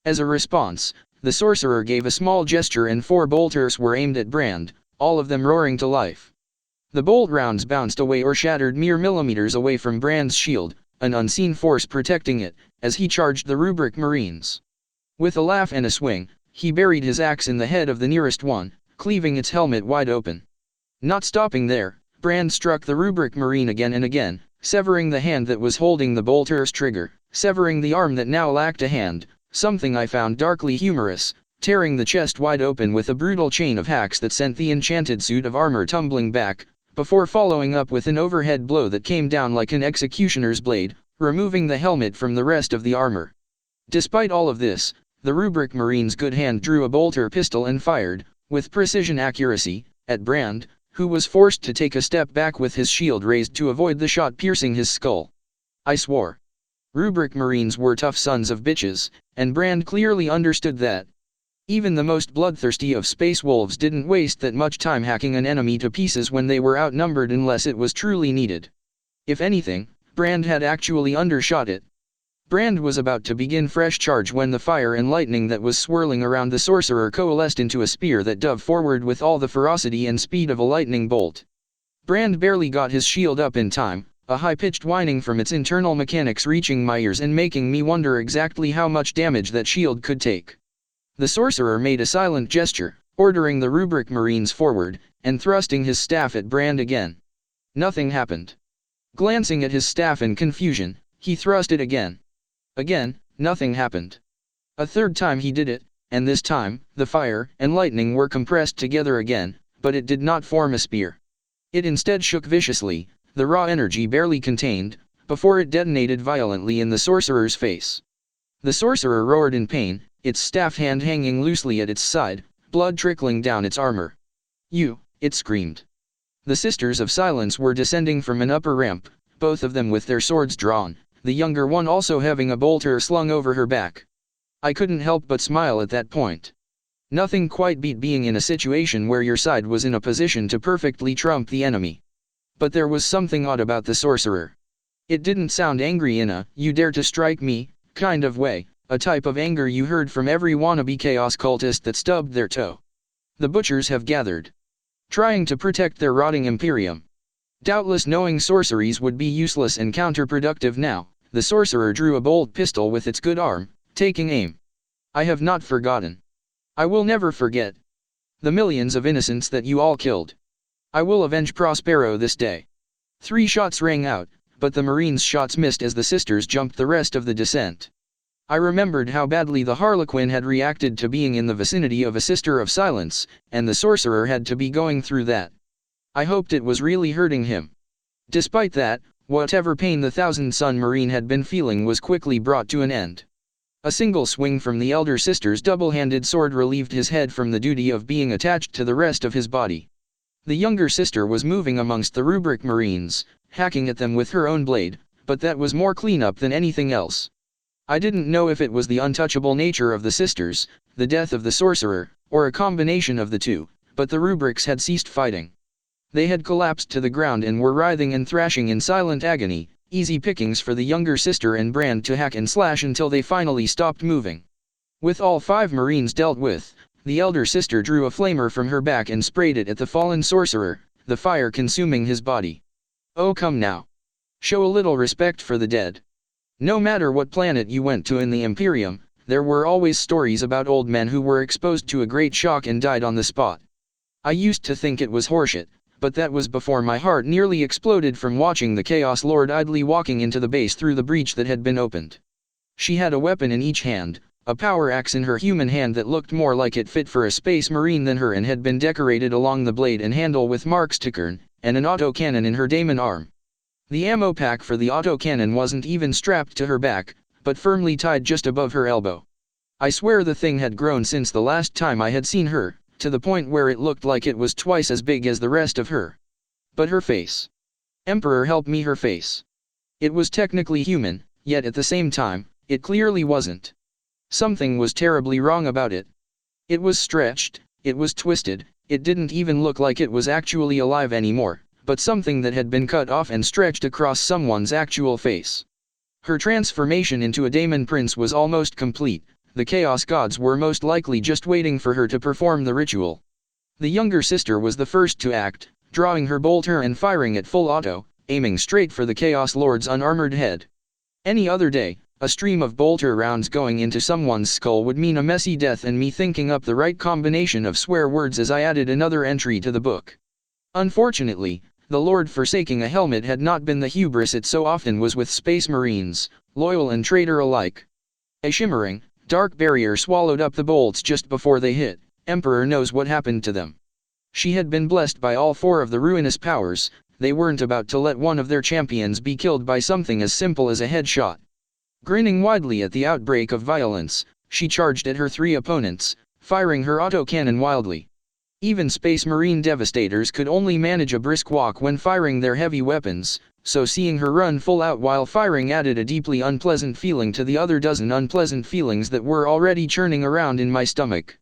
As a response, the sorcerer gave a small gesture and 4 bolters were aimed at Brand, all of them roaring to life. The bolt rounds bounced away or shattered mere millimeters away from Brand's shield, an unseen force protecting it, as he charged the rubric marines. With a laugh and a swing, he buried his axe in the head of the nearest one, cleaving its helmet wide open. Not stopping there, Brand struck the rubric marine again and again, severing the hand that was holding the bolter's trigger, severing the arm that now lacked a hand, something I found darkly humorous, tearing the chest wide open with a brutal chain of hacks that sent the enchanted suit of armor tumbling back, before following up with an overhead blow that came down like an executioner's blade, removing the helmet from the rest of the armor. Despite all of this, the rubric marine's good hand drew a bolter pistol and fired, with precision accuracy, at Brand, who was forced to take a step back with his shield raised to avoid the shot piercing his skull. I swore. Rubric marines were tough sons of bitches, and Brand clearly understood that. Even the most bloodthirsty of space wolves didn't waste that much time hacking an enemy to pieces when they were outnumbered unless it was truly needed. If anything, Brand had actually undershot it. Brand was about to begin fresh charge when the fire and lightning that was swirling around the sorcerer coalesced into a spear that dove forward with all the ferocity and speed of a lightning bolt. Brand barely got his shield up in time, a high-pitched whining from its internal mechanics reaching my ears and making me wonder exactly how much damage that shield could take. The sorcerer made a silent gesture, ordering the rubric marines forward, and thrusting his staff at Brand again. Nothing happened. Glancing at his staff in confusion, he thrust it again. Again, nothing happened. A third time he did it, and this time, the fire and lightning were compressed together again, but it did not form a spear. It instead shook viciously, the raw energy barely contained, before it detonated violently in the sorcerer's face. The sorcerer roared in pain, its staff hand hanging loosely at its side, blood trickling down its armor. "You," it screamed. The Sisters of Silence were descending from an upper ramp, both of them with their swords drawn, the younger one also having a bolter slung over her back. I couldn't help but smile at that point. Nothing quite beat being in a situation where your side was in a position to perfectly trump the enemy. But there was something odd about the sorcerer. It didn't sound angry in a "you dare to strike me" kind of way, a type of anger you heard from every wannabe chaos cultist that stubbed their toe. The butchers have gathered, trying to protect their rotting imperium. Doubtless knowing sorceries would be useless and counterproductive now, the sorcerer drew a bolt pistol with its good arm, taking aim. I have not forgotten. I will never forget. The millions of innocents that you all killed. I will avenge Prospero this day. 3 shots rang out, but the Marines' shots missed as the sisters jumped the rest of the descent. I remembered how badly the Harlequin had reacted to being in the vicinity of a Sister of Silence, and the sorcerer had to be going through that. I hoped it was really hurting him. Despite that, whatever pain the Thousand Sun Marine had been feeling was quickly brought to an end. A single swing from the elder sister's double-handed sword relieved his head from the duty of being attached to the rest of his body. The younger sister was moving amongst the rubric Marines, hacking at them with her own blade, but that was more cleanup than anything else. I didn't know if it was the untouchable nature of the sisters, the death of the sorcerer, or a combination of the two, but the rubrics had ceased fighting. They had collapsed to the ground and were writhing and thrashing in silent agony, easy pickings for the younger sister and Brand to hack and slash until they finally stopped moving. With all 5 Marines dealt with, the elder sister drew a flamer from her back and sprayed it at the fallen sorcerer, the fire consuming his body. Oh, come now. Show a little respect for the dead. No matter what planet you went to in the Imperium, there were always stories about old men who were exposed to a great shock and died on the spot. I used to think it was horseshit, but that was before my heart nearly exploded from watching the Chaos Lord idly walking into the base through the breach that had been opened. She had a weapon in each hand, a power axe in her human hand that looked more like it fit for a space marine than her and had been decorated along the blade and handle with marks Tickern, and an autocannon in her daemon arm. The ammo pack for the autocannon wasn't even strapped to her back, but firmly tied just above her elbow. I swear the thing had grown since the last time I had seen her, to the point where it looked like it was twice as big as the rest of her. But her face. Emperor help me, her face. It was technically human, yet at the same time, it clearly wasn't. Something was terribly wrong about it. It was stretched, it was twisted, it didn't even look like it was actually alive anymore, but something that had been cut off and stretched across someone's actual face. Her transformation into a daemon prince was almost complete. The Chaos Gods were most likely just waiting for her to perform the ritual. The younger sister was the first to act, drawing her bolter and firing at full auto, aiming straight for the Chaos Lord's unarmored head. Any other day, a stream of bolter rounds going into someone's skull would mean a messy death and me thinking up the right combination of swear words as I added another entry to the book. Unfortunately, the Lord forsaking a helmet had not been the hubris it so often was with Space Marines, loyal and traitor alike. A shimmering, dark barrier swallowed up the bolts just before they hit. Emperor knows what happened to them. She had been blessed by all 4 of the ruinous powers. They weren't about to let one of their champions be killed by something as simple as a headshot. Grinning widely at the outbreak of violence, she charged at her 3 opponents, firing her autocannon wildly. Even Space Marine Devastators could only manage a brisk walk when firing their heavy weapons, so seeing her run full out while firing added a deeply unpleasant feeling to the other dozen unpleasant feelings that were already churning around in my stomach.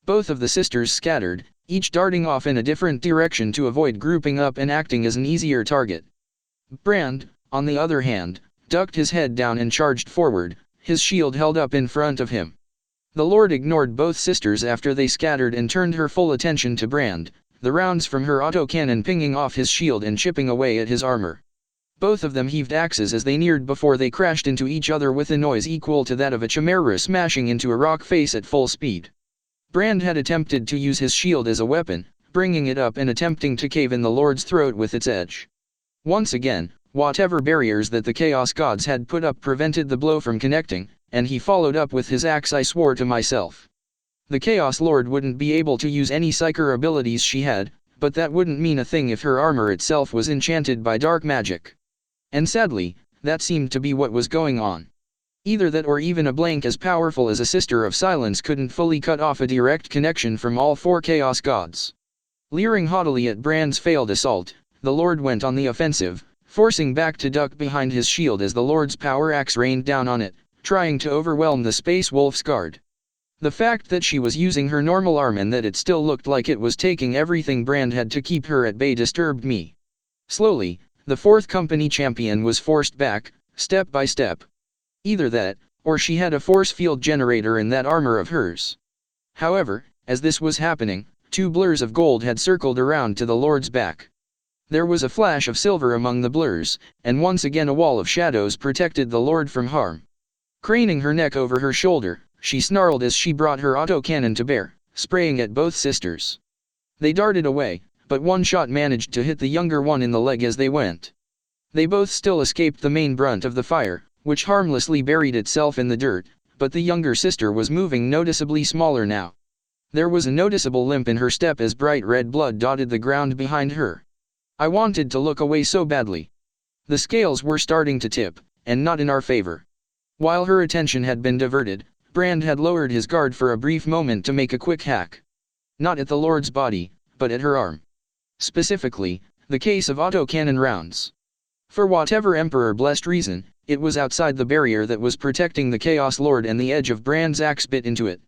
Both of the sisters scattered, each darting off in a different direction to avoid grouping up and acting as an easier target. Brand, on the other hand, ducked his head down and charged forward, his shield held up in front of him. The Lord ignored both sisters after they scattered and turned her full attention to Brand, the rounds from her autocannon pinging off his shield and chipping away at his armor. Both of them heaved axes as they neared before they crashed into each other with a noise equal to that of a chimera smashing into a rock face at full speed. Brand had attempted to use his shield as a weapon, bringing it up and attempting to cave in the Lord's throat with its edge. Once again, whatever barriers that the Chaos Gods had put up prevented the blow from connecting, and he followed up with his axe. I swore to myself. The Chaos Lord wouldn't be able to use any psyker abilities she had, but that wouldn't mean a thing if her armor itself was enchanted by dark magic. And sadly, that seemed to be what was going on. Either that or even a blank as powerful as a Sister of Silence couldn't fully cut off a direct connection from all 4 Chaos Gods. Leering haughtily at Brand's failed assault, the Lord went on the offensive, forcing back to duck behind his shield as the Lord's power axe rained down on it, trying to overwhelm the Space Wolf's guard. The fact that she was using her normal arm and that it still looked like it was taking everything Brand had to keep her at bay disturbed me. Slowly, the 4th Company champion was forced back, step by step. Either that, or she had a force field generator in that armor of hers. However, as this was happening, 2 blurs of gold had circled around to the Lord's back. There was a flash of silver among the blurs, and once again a wall of shadows protected the Lord from harm. Craning her neck over her shoulder, she snarled as she brought her autocannon to bear, spraying at both sisters. They darted away, but one shot managed to hit the younger one in the leg as they went. They both still escaped the main brunt of the fire, which harmlessly buried itself in the dirt, but the younger sister was moving noticeably smaller now. There was a noticeable limp in her step as bright red blood dotted the ground behind her. I wanted to look away so badly. The scales were starting to tip, and not in our favor. While her attention had been diverted, Brand had lowered his guard for a brief moment to make a quick hack. Not at the Lord's body, but at her arm. Specifically, the case of autocannon rounds. For whatever Emperor-blessed reason, it was outside the barrier that was protecting the Chaos Lord and the edge of Brand's axe bit into it.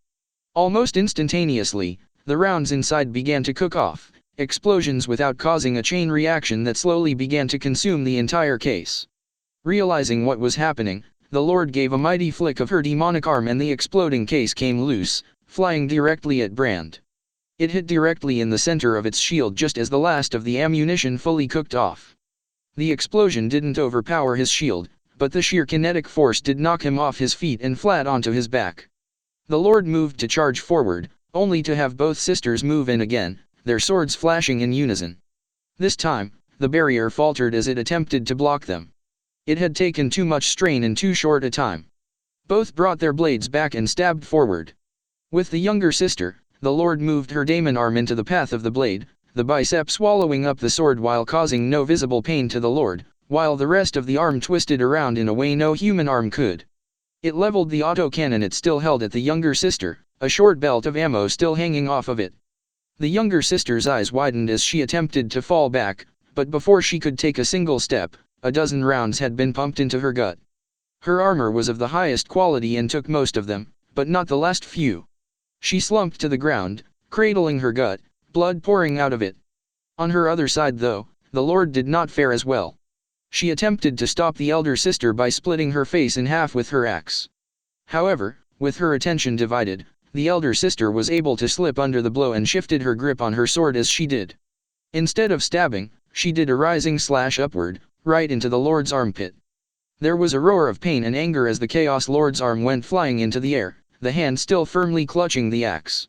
Almost instantaneously, the rounds inside began to cook off, explosions without causing a chain reaction that slowly began to consume the entire case. Realizing what was happening, the Lord gave a mighty flick of her demonic arm and the exploding case came loose, flying directly at Brand. It hit directly in the center of its shield just as the last of the ammunition fully cooked off. The explosion didn't overpower his shield, but the sheer kinetic force did knock him off his feet and flat onto his back. The Lord moved to charge forward, only to have both sisters move in again, their swords flashing in unison. This time, the barrier faltered as it attempted to block them. It had taken too much strain in too short a time. Both brought their blades back and stabbed forward. With the younger sister, the Lord moved her daemon arm into the path of the blade, the bicep swallowing up the sword while causing no visible pain to the Lord, while the rest of the arm twisted around in a way no human arm could. It leveled the autocannon it still held at the younger sister, a short belt of ammo still hanging off of it. The younger sister's eyes widened as she attempted to fall back, but before she could take a single step, a dozen rounds had been pumped into her gut. Her armor was of the highest quality and took most of them, but not the last few. She slumped to the ground, cradling her gut, blood pouring out of it. On her other side though, the Lord did not fare as well. She attempted to stop the elder sister by splitting her face in half with her axe. However, with her attention divided, the elder sister was able to slip under the blow and shifted her grip on her sword as she did. Instead of stabbing, she did a rising slash upward, right into the Lord's armpit. There was a roar of pain and anger as the Chaos Lord's arm went flying into the air, the hand still firmly clutching the axe.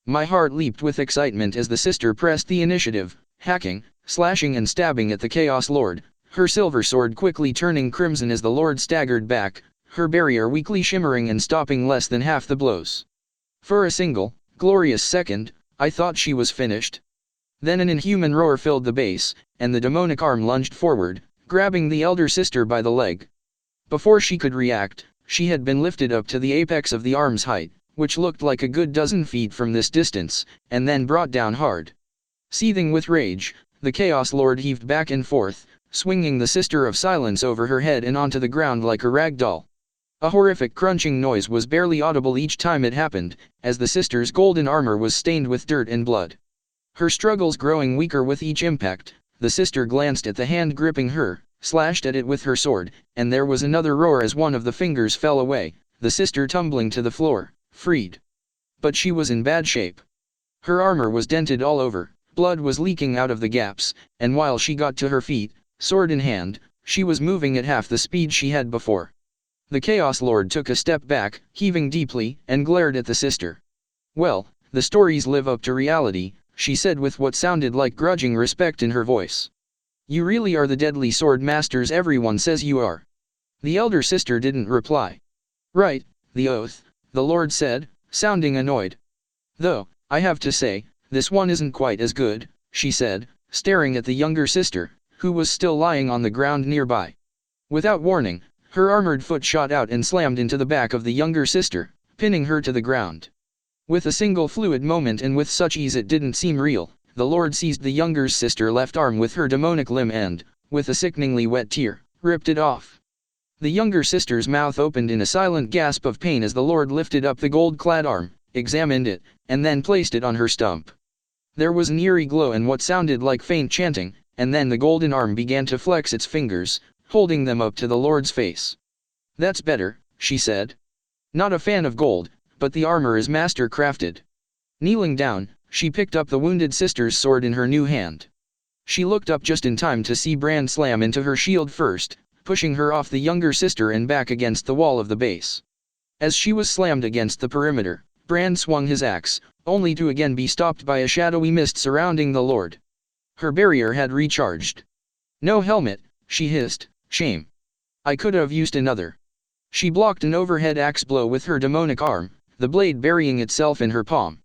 My heart leaped with excitement as the sister pressed the initiative, hacking, slashing and stabbing at the Chaos Lord, her silver sword quickly turning crimson as the Lord staggered back, her barrier weakly shimmering and stopping less than half the blows. For a single, glorious second, I thought she was finished. Then an inhuman roar filled the base, and the demonic arm lunged forward, grabbing the elder sister by the leg. Before she could react, she had been lifted up to the apex of the arm's height, which looked like a good dozen feet from this distance, and then brought down hard. Seething with rage, the Chaos Lord heaved back and forth, swinging the Sister of Silence over her head and onto the ground like a rag doll. A horrific crunching noise was barely audible each time it happened, as the sister's golden armor was stained with dirt and blood. Her struggles growing weaker with each impact, the sister glanced at the hand gripping her, slashed at it with her sword, and there was another roar as one of the fingers fell away, the sister tumbling to the floor, freed. But she was in bad shape. Her armor was dented all over, blood was leaking out of the gaps, and while she got to her feet, sword in hand, she was moving at half the speed she had before. The Chaos Lord took a step back, heaving deeply, and glared at the sister. "Well, the stories live up to reality," she said with what sounded like grudging respect in her voice. "You really are the deadly sword masters everyone says you are." The elder sister didn't reply. "Right, the oath," the Lord said, sounding annoyed. "Though, I have to say, this one isn't quite as good," she said, staring at the younger sister, who was still lying on the ground nearby. Without warning, her armored foot shot out and slammed into the back of the younger sister, pinning her to the ground. With a single fluid moment and with such ease it didn't seem real, the Lord seized the younger sister's left arm with her demonic limb and, with a sickeningly wet tear, ripped it off. The younger sister's mouth opened in a silent gasp of pain as the Lord lifted up the gold-clad arm, examined it, and then placed it on her stump. There was an eerie glow and what sounded like faint chanting, and then the golden arm began to flex its fingers, holding them up to the Lord's face. "That's better," she said. "Not a fan of gold, but the armor is master-crafted." Kneeling down, she picked up the wounded sister's sword in her new hand. She looked up just in time to see Brand slam into her shield first, pushing her off the younger sister and back against the wall of the base. As she was slammed against the perimeter, Brand swung his axe, only to again be stopped by a shadowy mist surrounding the Lord. Her barrier had recharged. "No helmet," she hissed. "Shame. I could have used another." She blocked an overhead axe blow with her demonic arm, the blade burying itself in her palm.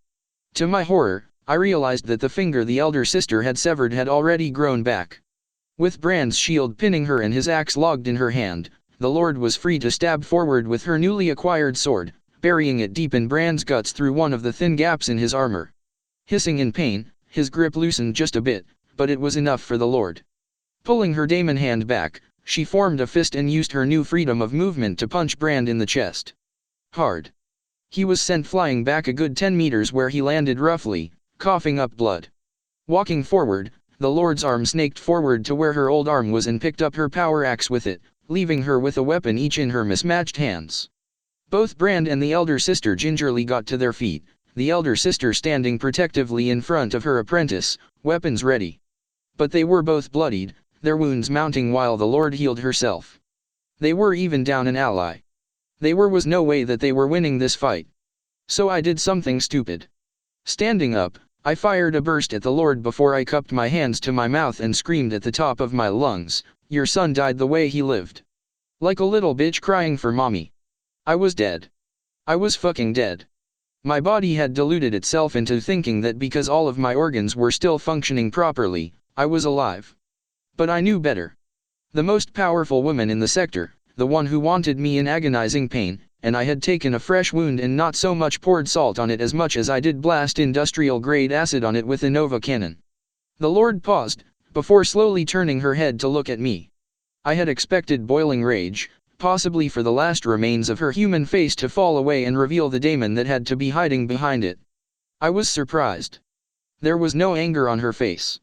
To my horror, I realized that the finger the elder sister had severed had already grown back. With Brand's shield pinning her and his axe logged in her hand, the Lord was free to stab forward with her newly acquired sword, burying it deep in Brand's guts through one of the thin gaps in his armor. Hissing in pain, his grip loosened just a bit, but it was enough for the Lord. Pulling her daemon hand back, she formed a fist and used her new freedom of movement to punch Brand in the chest. Hard. He was sent flying back a good 10 meters where he landed roughly, coughing up blood. Walking forward, the Lord's arm snaked forward to where her old arm was and picked up her power axe with it, leaving her with a weapon each in her mismatched hands. Both Brand and the elder sister gingerly got to their feet, the elder sister standing protectively in front of her apprentice, weapons ready. But they were both bloodied, their wounds mounting while the Lord healed herself. They were even down an ally. Was no way that they were winning this fight. So I did something stupid. Standing up, I fired a burst at the Lord before I cupped my hands to my mouth and screamed at the top of my lungs, "Your son died the way he lived. Like a little bitch crying for mommy. I was dead. I was fucking dead." My body had deluded itself into thinking that because all of my organs were still functioning properly, I was alive. But I knew better. The most powerful woman in the sector, the one who wanted me in agonizing pain, and I had taken a fresh wound and not so much poured salt on it as much as I did blast industrial-grade acid on it with a Nova cannon. The Lord paused, before slowly turning her head to look at me. I had expected boiling rage, possibly for the last remains of her human face to fall away and reveal the daemon that had to be hiding behind it. I was surprised. There was no anger on her face.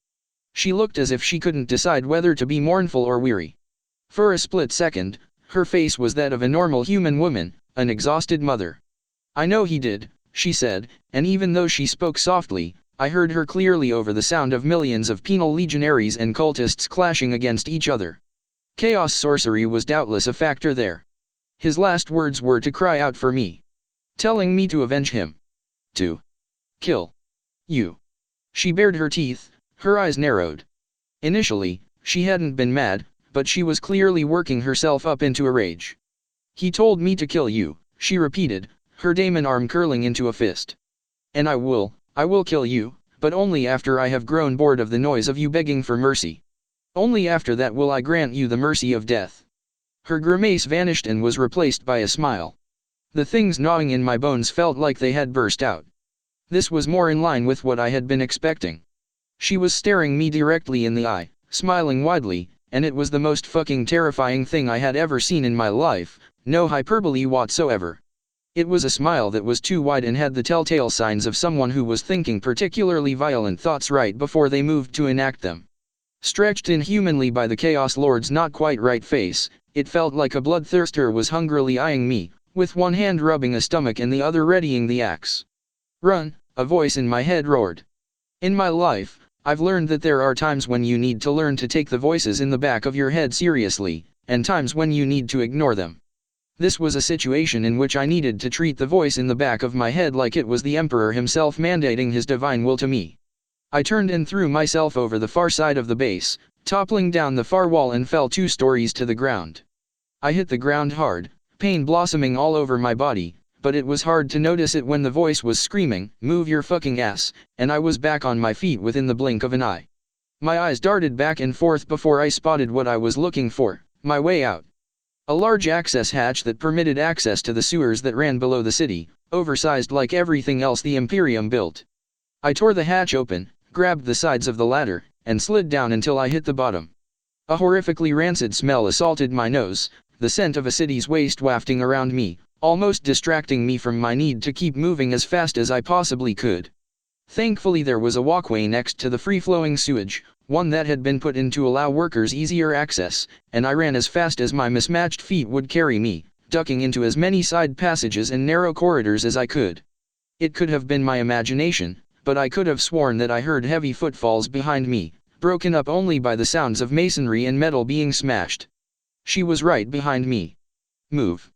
She looked as if she couldn't decide whether to be mournful or weary. For a split second, her face was that of a normal human woman, an exhausted mother. "I know he did," she said, and even though she spoke softly, I heard her clearly over the sound of millions of penal legionaries and cultists clashing against each other. Chaos sorcery was doubtless a factor there. His last words were to cry out for me. Telling me to avenge him. To kill you. She bared her teeth, her eyes narrowed. Initially, she hadn't been mad, but she was clearly working herself up into a rage. "He told me to kill you," she repeated, her daemon arm curling into a fist. "And I will kill you, but only after I have grown bored of the noise of you begging for mercy. Only after that will I grant you the mercy of death." Her grimace vanished and was replaced by a smile. The things gnawing in my bones felt like they had burst out. This was more in line with what I had been expecting. She was staring me directly in the eye, smiling widely, and it was the most fucking terrifying thing I had ever seen in my life, no hyperbole whatsoever. It was a smile that was too wide and had the telltale signs of someone who was thinking particularly violent thoughts right before they moved to enact them. Stretched inhumanly by the Chaos Lord's not quite right face, it felt like a bloodthirster was hungrily eyeing me, with one hand rubbing a stomach and the other readying the axe. "Run," a voice in my head roared. In my life, I've learned that there are times when you need to learn to take the voices in the back of your head seriously, and times when you need to ignore them. This was a situation in which I needed to treat the voice in the back of my head like it was the Emperor himself mandating his divine will to me. I turned and threw myself over the far side of the base, toppling down the far wall and fell 2 stories to the ground. I hit the ground hard, pain blossoming all over my body, but it was hard to notice it when the voice was screaming, "Move your fucking ass," and I was back on my feet within the blink of an eye. My eyes darted back and forth before I spotted what I was looking for, my way out. A large access hatch that permitted access to the sewers that ran below the city, oversized like everything else the Imperium built. I tore the hatch open, grabbed the sides of the ladder, and slid down until I hit the bottom. A horrifically rancid smell assaulted my nose, the scent of a city's waste wafting around me, almost distracting me from my need to keep moving as fast as I possibly could. Thankfully there was a walkway next to the free-flowing sewage, one that had been put in to allow workers easier access, and I ran as fast as my mismatched feet would carry me, ducking into as many side passages and narrow corridors as I could. It could have been my imagination, but I could have sworn that I heard heavy footfalls behind me, broken up only by the sounds of masonry and metal being smashed. She was right behind me. "Move,"